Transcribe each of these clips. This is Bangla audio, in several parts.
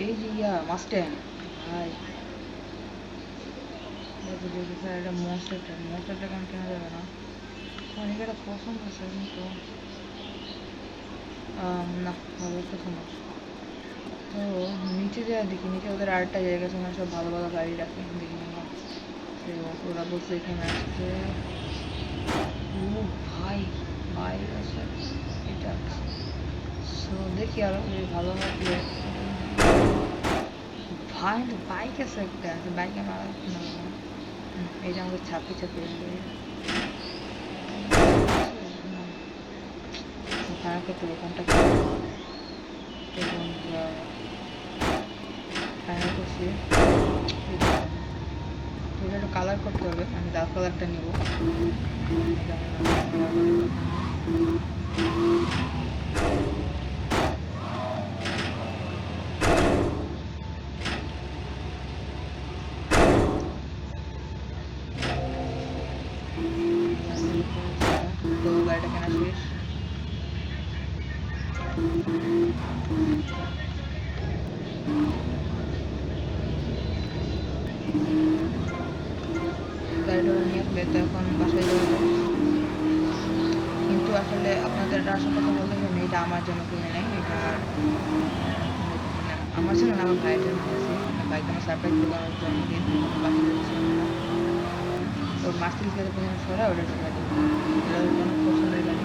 এই যে মাস্টার ভাই, স্যার এটা মনস্টারটা কেন কেনা যাবে না? আমার এটা পছন্দ আছে কিন্তু না, ভালো পছন্দ। তো নিচে যাওয়া দেখি, নিচে ওদের আরেকটা জায়গা আছে, সব ভালো ভালো গাড়ি রাখে, দেখি আমরা। ওরা বলছে এখানে আসছে। ও ভাই, বাইক আছে এটা। সো দেখি আরো যদি ভালো লাগলে। ভাই তো বাইক আছে একটা, বাইক আমার এই যে আমাদের ছাপি ছাপি ফায়ার করতে হবে কোনটা ফায়ার করছি। এটা একটু কালার করতে হবে, আমি ডার্ক কালারটা নিব। তো গাড়িটা কেনা শেষ। গাড়িটা নিয়ে আসলে তো এখন বাসায় যাওয়া যায়। কিন্তু আসলে আপনাদের আসল কথা বলতে গেলে এটা আমার জন্য কিনে নেয়, এটা আমার জন্য না, আমার ভাইয়ের জন্য কিনেছি। ভাইকে আমার সারপ্রাইজ দেবো, আমার জন্মদিন বাকি যাচ্ছি না। ওর মার্সিডিজ গাড়ি পেছনে সরা, ওটা ঢোকা দেবো। এটা ওর অনেক পছন্দের গাড়ি।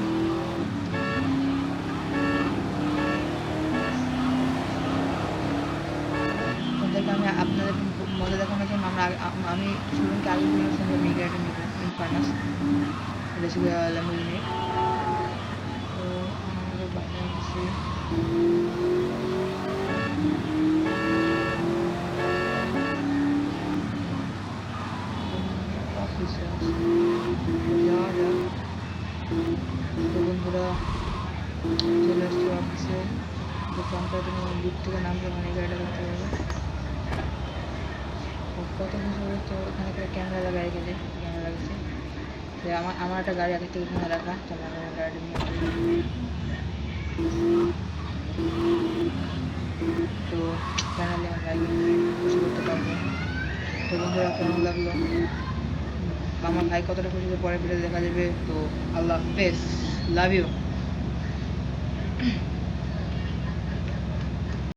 ওদেরকে আমি আপনাদের মজা দেখানোর জন্য আমি শোরুমকে আগে বলেছিলাম যে আমি গাড়িটা নেবো, ইনফার্নাস। এটা ছিল ল্যাম্বরগিনি। তো আমাদের বাসায় গেছি। অফিসে আছে, যাওয়া যাক। তো বন্ধুরা চলে আসছি অফিসে। তো কম্পিউটার লিফট থেকে নামলে মানে গাড়িটা দেখতে পাবে। কত কিছু হচ্ছে ওখানে, একটা ক্যামেরা লাগাই গেছে, ক্যামেরা লাগাচ্ছে। তো আমার একটা গাড়ি আগে থেকে এখানে রাখা, তো আমি আমার গাড়িটা নিয়ে তো ফাইনালি আমার গাড়ি নিয়ে খুশি করতে পারবো। তো বন্ধুরা কেমন লাগলো, আমার ভাই কতটা খুশি পরের ভিডিও দেখা যাবে। তো আল্লাহ হাফেজ, লাভ ইউ।